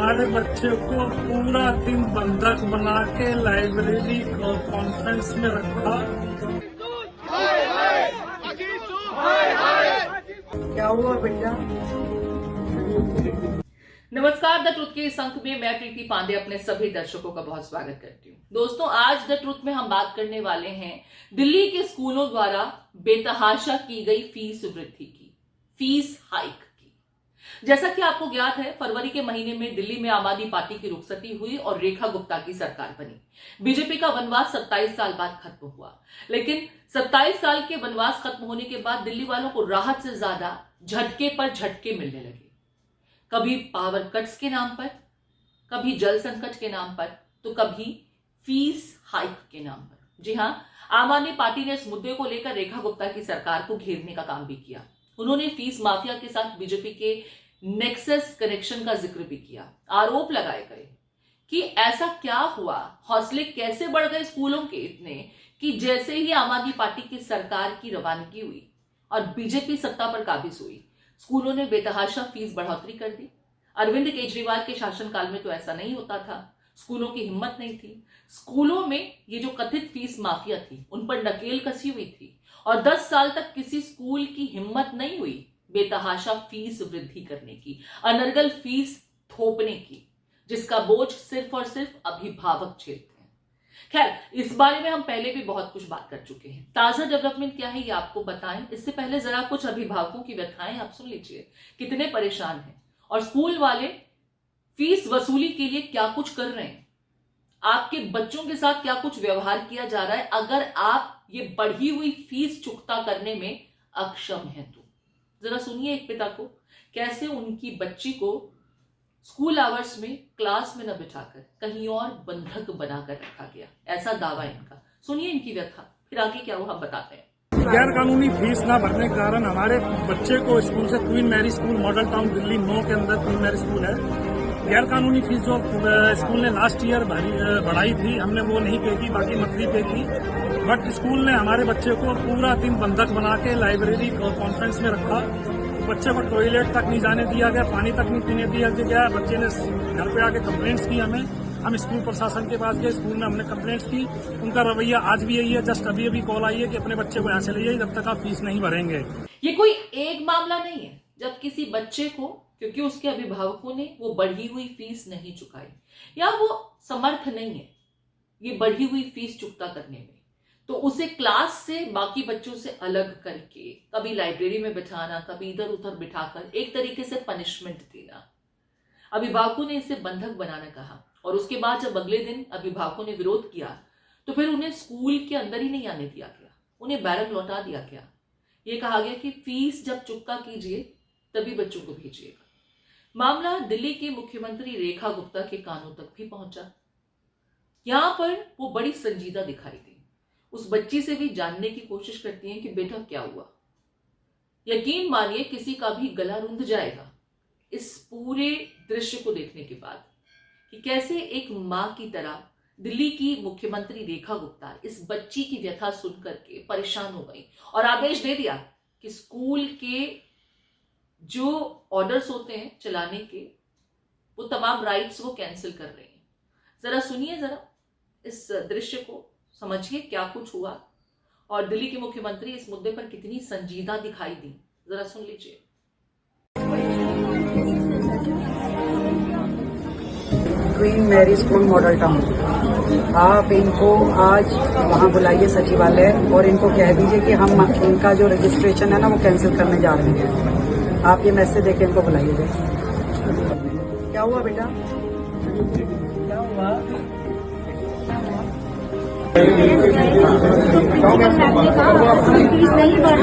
हमारे बच्चे को पूरा दिन बंधक बना के लाइब्रेरी कॉन्फ्रेंस में रखा। क्या हुआ बेटा? नमस्कार, द ट्रुथ के इस अंक में मैं प्रीति पांडे अपने सभी दर्शकों का बहुत स्वागत करती हूँ। दोस्तों, आज द ट्रुथ में हम बात करने वाले हैं दिल्ली के स्कूलों द्वारा बेतहाशा की गई फीस वृद्धि की, फीस हाइक की। जैसा कि आपको ज्ञात है, फरवरी के महीने में दिल्ली में आम आदमी पार्टी की रुखसती हुई और रेखा गुप्ता की सरकार बनी। बीजेपी का वनवास 27 साल बाद खत्म हुआ, लेकिन 27 साल के वनवास खत्म होने के बाद दिल्ली वालों को राहत से ज्यादा झटके पर झटके मिलने लगे। कभी पावर कट्स के नाम पर, कभी जल संकट के नाम पर, तो कभी फीस हाइक के नाम पर। जी हां, आम आदमी पार्टी ने इस मुद्दे को लेकर रेखा गुप्ता की सरकार को घेरने का काम भी किया। उन्होंने फीस माफिया के साथ बीजेपी के नेक्सस कनेक्शन का जिक्र भी किया। आरोप लगाए गए कि ऐसा क्या हुआ, हौसले कैसे बढ़ गए स्कूलों के इतने कि जैसे ही आम आदमी पार्टी की सरकार की रवानगी हुई और बीजेपी सत्ता पर काबिज हुई, स्कूलों ने बेतहाशा फीस बढ़ोतरी कर दी। अरविंद केजरीवाल के शासनकाल में तो ऐसा नहीं होता था, स्कूलों की हिम्मत नहीं थी। स्कूलों में ये जो कथित फीस माफिया थी, उन पर नकेल कसी हुई थी और 10 साल तक किसी स्कूल की हिम्मत नहीं हुई बेतहाशा फीस वृद्धि करने की, अनर्गल फीस थोपने की, जिसका बोझ सिर्फ और सिर्फ अभिभावक झेलते हैं। खैर, इस बारे में हम पहले भी बहुत कुछ बात कर चुके हैं। ताजा डेवलपमेंट क्या है ये आपको बताएं, इससे पहले जरा कुछ अभिभावकों की व्यथाएं आप सुन लीजिए। कितने परेशान हैं और स्कूल वाले फीस वसूली के लिए क्या कुछ कर रहे हैं, आपके बच्चों के साथ क्या कुछ व्यवहार किया जा रहा है अगर आप ये बढ़ी हुई फीस चुकता करने में अक्षम हैं तो। जरा सुनिए एक पिता को, कैसे उनकी बच्ची को स्कूल आवर्स में क्लास में न बिठाकर कहीं और बंधक बनाकर रखा गया, ऐसा दावा इनका। सुनिए इनकी व्यथा, फिर आगे क्या हुआ हम बताते हैं। गैर कानूनी फीस न भरने के कारण हमारे बच्चे को स्कूल से Queen Mary school Model Town Delhi 9 के अंदर क्वीन मैरी स्कूल है, गैर कानूनी फीस जो स्कूल ने लास्ट ईयर बढ़ाई थी, हमने वो नहीं पे की, बाकी मंथली पे की। बट स्कूल ने हमारे बच्चे को पूरा दिन बंधक बना के लाइब्रेरी कॉन्फ्रेंस में रखा। बच्चे को टॉयलेट तक नहीं जाने दिया गया, पानी तक नहीं पीने दिया गया। बच्चे ने घर पे आके कंप्लेंट्स की हमें, हम स्कूल प्रशासन के पास गए, स्कूल में हमने कंप्लेंट्स की। उनका रवैया आज भी यही है। जस्ट अभी कॉल आई है कि अपने बच्चे को यहाँ से ले जाइए जब तक आप फीस नहीं भरेंगे। ये कोई एक मामला नहीं है जब किसी बच्चे को, क्योंकि उसके अभिभावकों ने वो बढ़ी हुई फीस नहीं चुकाई या वो समर्थ नहीं है ये बढ़ी हुई फीस चुकता करने में, तो उसे क्लास से बाकी बच्चों से अलग करके कभी लाइब्रेरी में बिठाना, कभी इधर उधर बिठाकर एक तरीके से पनिशमेंट देना। अभिभावकों ने इसे बंधक बनाना कहा और उसके बाद जब अगले दिन अभिभावकों ने विरोध किया तो फिर उन्हें स्कूल के अंदर ही नहीं आने दिया गया, उन्हें बैरक लौटा दिया गया। ये कहा गया कि फीस जब चुकता कीजिए तभी बच्चों को भेजिएगा। मामला दिल्ली की मुख्यमंत्री रेखा गुप्ता के कानों तक भी पहुंचा। यहां पर वो बड़ी संजीदा दिखाई दी, उस बच्ची से भी जानने की कोशिश करती हैं कि बेटा क्या हुआ। यकीन मानिए किसी का भी गला रुंध जाएगा इस पूरे दृश्य को देखने के बाद कि कैसे एक मां की तरह दिल्ली की मुख्यमंत्री रेखा गुप्ता इस बच्ची की व्यथा सुन करके परेशान हो गई और आदेश दे दिया कि स्कूल के जो ऑर्डर्स होते हैं चलाने के, वो तमाम राइट्स वो कैंसिल कर रहे हैं। जरा सुनिए, जरा इस दृश्य को समझिए क्या कुछ हुआ और दिल्ली के मुख्यमंत्री इस मुद्दे पर कितनी संजीदा दिखाई दी। जरा सुन लीजिए। Queen Mary school Model Town, आप इनको आज वहां बुलाइए सचिवालय और इनको कह दीजिए कि हम इनका जो रजिस्ट्रेशन है ना वो कैंसिल करने जा रहे हैं। आप ये मैसेज देके इनको बुलाइएगा। क्या हुआ बेटा? क्या हुआ? फीस नहीं भर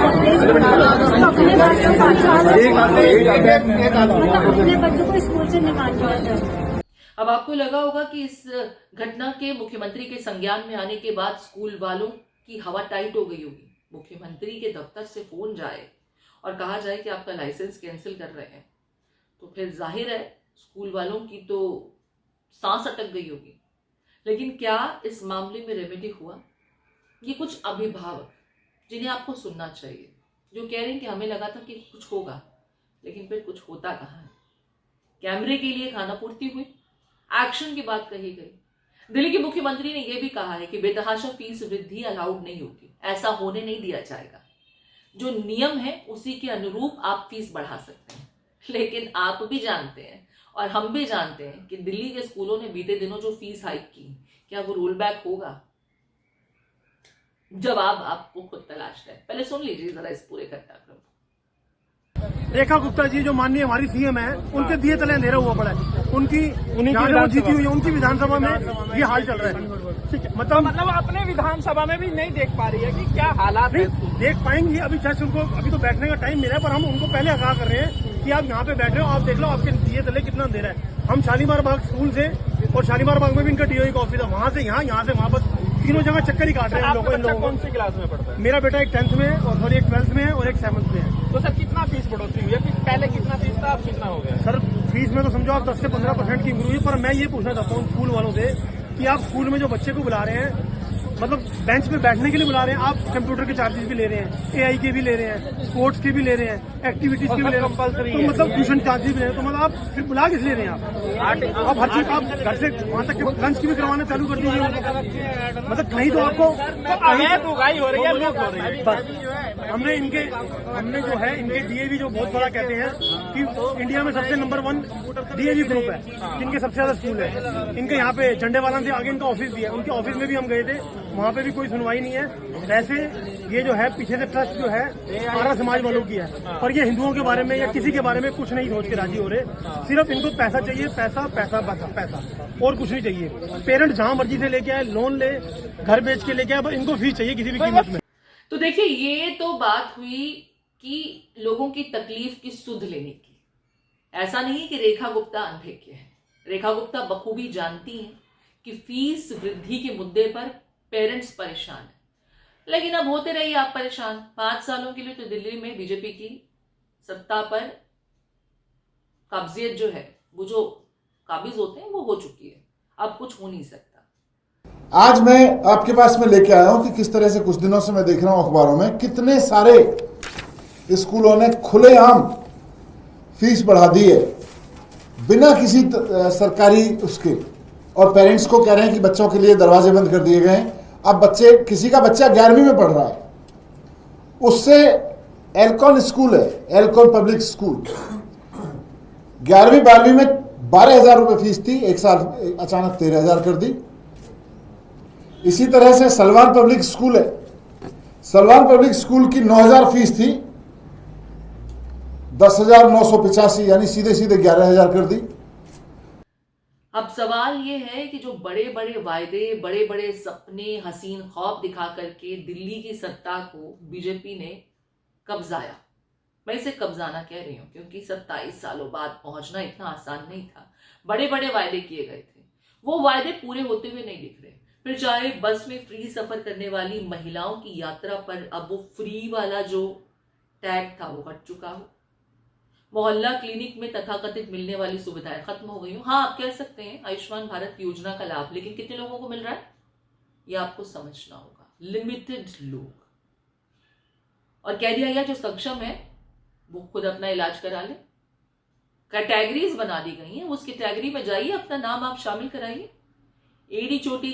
अपने बच्चों को स्कूल से निकाल दिया जाए। अब आपको लगा होगा कि इस घटना के मुख्यमंत्री के संज्ञान में आने के बाद स्कूल वालों की हवा टाइट हो गई होगी। मुख्यमंत्री के दफ्तर से फोन जाए और कहा जाए कि आपका लाइसेंस कैंसिल कर रहे हैं, तो फिर जाहिर है स्कूल वालों की तो सांस अटक गई होगी। लेकिन क्या इस मामले में रेमेडी हुआ? ये कुछ अभिभावक जिन्हें आपको सुनना चाहिए, जो कह रहे हैं कि हमें लगा था कि कुछ होगा, लेकिन फिर कुछ होता कहाँ है। कैमरे के लिए खानापूर्ति हुई, एक्शन की बात कही गई। दिल्ली के मुख्यमंत्री ने यह भी कहा है कि बेतहाशा फीस वृद्धि अलाउड नहीं होगी, ऐसा होने नहीं दिया जाएगा। जो नियम है उसी के अनुरूप आप फीस बढ़ा सकते हैं। लेकिन आप भी जानते हैं और हम भी जानते हैं कि दिल्ली के स्कूलों ने बीते दिनों जो फीस हाइक की, क्या वो रोल बैक होगा? जवाब आपको खुद तलाशना है। पहले सुन लीजिए जरा इस पूरे घटनाक्रम। रेखा गुप्ता जी जो माननीय हमारी सीएम है, उनके दिए तले अंधेरा हुआ पड़ा है। उनकी जीती हुई है, उनकी विधानसभा में ये हाल चल रहा है। ठीक है, मतलब अपने विधानसभा में भी नहीं देख पा रही है कि क्या हालात है। देख पाएंगे, अभी जस्ट उनको अभी तो बैठने का टाइम मिला है, पर हम उनको पहले आगाह कर रहे हैं कि आप यहाँ पे बैठ रहे हो, आप देख लो आपके दिए तले कितना अंधेरा है। हम शालीमार बाग स्कूल से और शालीमार बाग में भी इनका डीओई का ऑफिस है, वहां से यहाँ से वहां पर तीनों जगह चक्कर ही काट रहे हैं लोगों। कौन सी क्लास में पढ़ता है? मेरा बेटा एक 10th में और सॉरी एक 12th में है और एक 7th में है। तो सर कितना फीस बढ़ोतरी हुई है? पहले कितना फीस था, अब कितना हो गया? सर फीस में तो समझो आप 10 से 15% की इंक्रीज हुई, पर मैं ये पूछना चाहता हूँ स्कूल वालों से कि आप स्कूल में जो बच्चे को बुला रहे हैं, मतलब बेंच पे बैठने के लिए बुला रहे हैं, आप कंप्यूटर के चार्जेस भी ले रहे हैं, एआई के भी ले रहे हैं, स्पोर्ट्स के भी ले रहे हैं, एक्टिविटीज के भी ले रहे हैं, तो मतलब ट्यूशन चार्जेस भी ले रहे हैं, तो मतलब आप फिर बुला किस ले रहे हैं आप हर चीज आप घर से वहां तक लंच की भी करवाना चालू कर दीजिए। मतलब कहीं तो आपको उगाई हो रही है, लूट हो रही है। हमने जो है इनके डीएवी जो बहुत बड़ा कहते हैं कि इंडिया में सबसे नंबर 1 डीएवी ग्रुप है, जिनके सबसे ज्यादा स्कूल है। इनके यहाँ पे झंडेवाला से आगे इनका ऑफिस भी है, उनके ऑफिस में भी हम गए थे, वहाँ पे भी कोई सुनवाई नहीं है। वैसे ये जो है पीछे से ट्रस्ट जो है आर्य समाज वालों की है, पर ये हिंदुओं के बारे में या किसी के बारे में कुछ नहीं सोच के राजी हो रहे। सिर्फ इनको पैसा चाहिए, पैसा पैसा पैसा पैसा, और कुछ नहीं चाहिए। पेरेंट जहां मर्जी से लेके आए, लोन ले, घर बेच के लेके आए, बस इनको फीस चाहिए किसी भी कीमत में। तो देखिए, ये तो बात हुई कि लोगों की तकलीफ की सुध लेने की। ऐसा नहीं कि रेखा गुप्ता अनभिज्ञ है। रेखा गुप्ता बखूबी जानती हैं कि फीस वृद्धि के मुद्दे पर पेरेंट्स परेशान है, लेकिन अब होते रहिए आप परेशान। 5 सालों के लिए तो दिल्ली में बीजेपी की सत्ता पर कब्जियत जो है, वो जो काबिज होते हैं, वो हो चुकी है। अब कुछ हो नहीं सकता। आज मैं आपके पास में लेके आया हूं कि किस तरह से कुछ दिनों से मैं देख रहा हूं अखबारों में कितने सारे स्कूलों ने खुलेआम फीस बढ़ा दी है बिना किसी सरकारी उसके, और पेरेंट्स को कह रहे हैं कि बच्चों के लिए दरवाजे बंद कर दिए गए हैं। अब किसी का बच्चा 11वीं में पढ़ रहा है, उससे एल्कॉन स्कूल है, एल्कॉन पब्लिक स्कूल, 11वीं 12वीं में 12,000 रुपये फीस थी, एक साल अचानक 13,000 कर दी। इसी तरह से सलवान पब्लिक स्कूल है, सलवान पब्लिक स्कूल की 9,000 फीस थी, 10,985 यानी सीधे सीधे 11,000 कर दी। अब सवाल ये है कि जो बड़े बड़े वायदे, बड़े बड़े सपने, हसीन ख्वाब दिखा करके दिल्ली की सत्ता को बीजेपी ने कब्जाया। मैं इसे कब्जाना कह रही हूं क्योंकि 27 सालों बाद पहुंचना इतना आसान नहीं था। बड़े बड़े वायदे किए गए थे, वो वायदे पूरे होते हुए नहीं दिख रहे। फिर चाहे बस में फ्री सफर करने वाली महिलाओं की यात्रा पर अब वो फ्री वाला जो टैग था वो हट चुका हो, मोहल्ला क्लिनिक में तथाकथित मिलने वाली सुविधाएं खत्म हो गई हो। हाँ, आप कह सकते हैं आयुष्मान भारत योजना का लाभ, लेकिन कितने लोगों को मिल रहा है ये आपको समझना होगा। लिमिटेड लोग। और कह दिया गया जो सक्षम है वो खुद अपना इलाज करा ले। कैटेगरीज बना दी गई हैं, उस कैटेगरी में जाइए, अपना नाम आप शामिल कराइए। एड़ी चोटी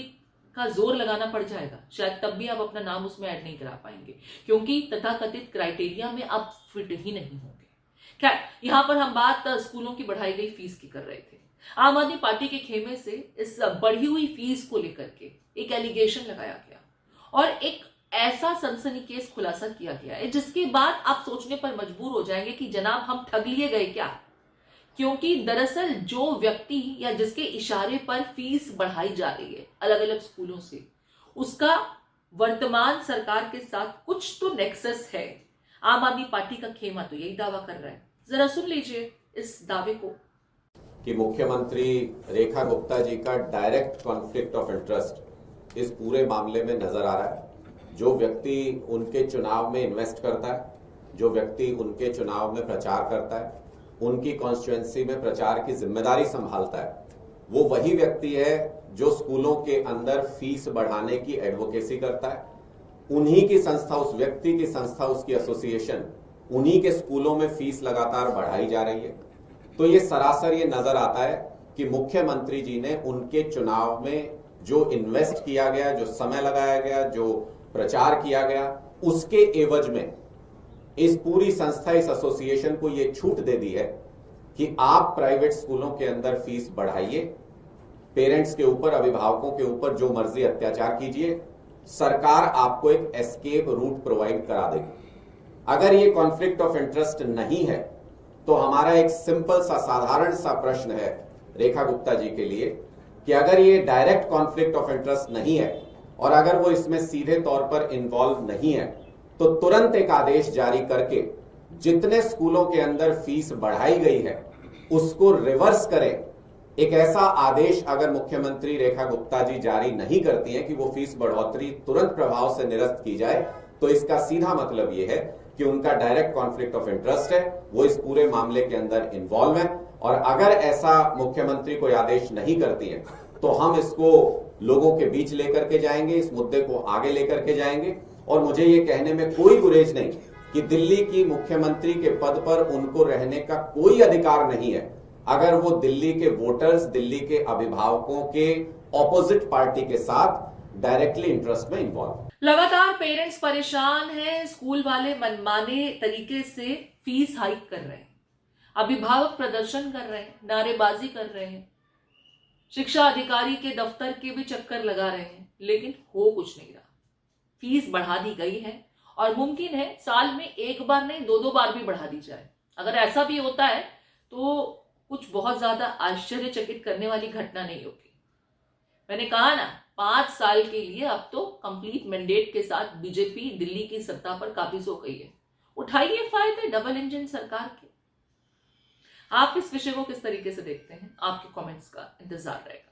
का जोर लगाना पड़ जाएगा, शायद तब भी आप अपना नाम उसमें ऐड नहीं करा पाएंगे क्योंकि तथाकथित क्राइटेरिया में आप फिट ही नहीं होंगे। खैर, यहां पर हम बात स्कूलों की बढ़ाई गई फीस की कर रहे थे। आम आदमी पार्टी के खेमे से इस बढ़ी हुई फीस को लेकर के एक एलिगेशन लगाया गया और एक ऐसा सनसनीखेज खुलासा किया गया है जिसके बाद आप सोचने पर मजबूर हो जाएंगे कि जनाब हम ठग लिए गए क्या। क्योंकि दरअसल जो व्यक्ति या जिसके इशारे पर फीस बढ़ाई जा रही है अलग अलग स्कूलों से, उसका वर्तमान सरकार के साथ कुछ तो नेक्सस है। आम आदमी पार्टी का खेमा तो यही दावा कर रहा है। जरा सुन लीजिए इस दावे को कि मुख्यमंत्री रेखा गुप्ता जी का डायरेक्ट कॉन्फ्लिक्ट ऑफ इंटरेस्ट इस पूरे मामले में नजर आ रहा है। जो व्यक्ति उनके चुनाव में इन्वेस्ट करता है, जो व्यक्ति उनके चुनाव में प्रचार करता है, उनकी कॉन्स्टिट्यूएंसी में प्रचार की जिम्मेदारी संभालता है, वो वही व्यक्ति है जो स्कूलों के अंदर फीस बढ़ाने की एडवोकेसी करता है। उन्हीं की संस्था, उस व्यक्ति की संस्था, उसकी एसोसिएशन, उन्हीं के स्कूलों में फीस लगातार बढ़ाई जा रही है। तो ये सरासर ये नजर आता है कि मुख्यमंत्री जी ने उनके चुनाव में जो इन्वेस्ट किया गया, जो समय लगाया गया, जो प्रचार किया गया, उसके एवज में इस पूरी संस्था, इस एसोसिएशन को ये छूट दे दी है कि आप प्राइवेट स्कूलों के अंदर फीस बढ़ाइए, पेरेंट्स के ऊपर, अभिभावकों के ऊपर जो मर्जी अत्याचार कीजिए, सरकार आपको एक एस्केप रूट प्रोवाइड करा देगी। अगर ये कॉन्फ्लिक्ट ऑफ इंटरेस्ट नहीं है तो हमारा एक सिंपल सा, साधारण सा प्रश्न है रेखा गुप्ता जी के लिए कि अगर ये डायरेक्ट कॉन्फ्लिक्ट ऑफ इंटरेस्ट नहीं है और अगर वो इसमें सीधे तौर पर इन्वॉल्व नहीं है तो तुरंत एक आदेश जारी करके जितने स्कूलों के अंदर फीस बढ़ाई गई है उसको रिवर्स करें। एक ऐसा आदेश अगर मुख्यमंत्री रेखा गुप्ता जी जारी नहीं करती हैं कि वो फीस बढ़ोतरी तुरंत प्रभाव से निरस्त की जाए, तो इसका सीधा मतलब यह है कि उनका डायरेक्ट कॉन्फ्लिक्ट ऑफ इंटरेस्ट है, वो इस पूरे मामले के अंदर इन्वॉल्व है। और अगर ऐसा मुख्यमंत्री कोई आदेश नहीं करती है तो हम इसको लोगों के बीच लेकर के जाएंगे, इस मुद्दे को आगे लेकर के जाएंगे। और मुझे ये कहने में कोई गुरेज नहीं कि दिल्ली की मुख्यमंत्री के पद पर उनको रहने का कोई अधिकार नहीं है अगर वो दिल्ली के वोटर्स, दिल्ली के अभिभावकों के ऑपोजिट पार्टी के साथ डायरेक्टली इंटरेस्ट में इन्वॉल्व। लगातार पेरेंट्स परेशान हैं, स्कूल वाले मनमाने तरीके से फीस हाइक कर रहे हैं, अभिभावक प्रदर्शन कर रहे हैं, नारेबाजी कर रहे हैं, शिक्षा अधिकारी के दफ्तर के भी चक्कर लगा रहे हैं, लेकिन हो कुछ नहीं रहा। फीस बढ़ा दी गई है और मुमकिन है साल में एक बार नहीं, 2-2 बार भी बढ़ा दी जाए। अगर ऐसा भी होता है तो कुछ बहुत ज्यादा आश्चर्यचकित करने वाली घटना नहीं होगी। मैंने कहा ना, 5 साल के लिए अब तो कंप्लीट मैंडेट के साथ बीजेपी दिल्ली की सत्ता पर काबिज हो गई है। उठाइए फायदे डबल इंजन सरकार के। आप इस विषय को किस तरीके से देखते हैं? आपके कमेंट्स का इंतजार रहेगा।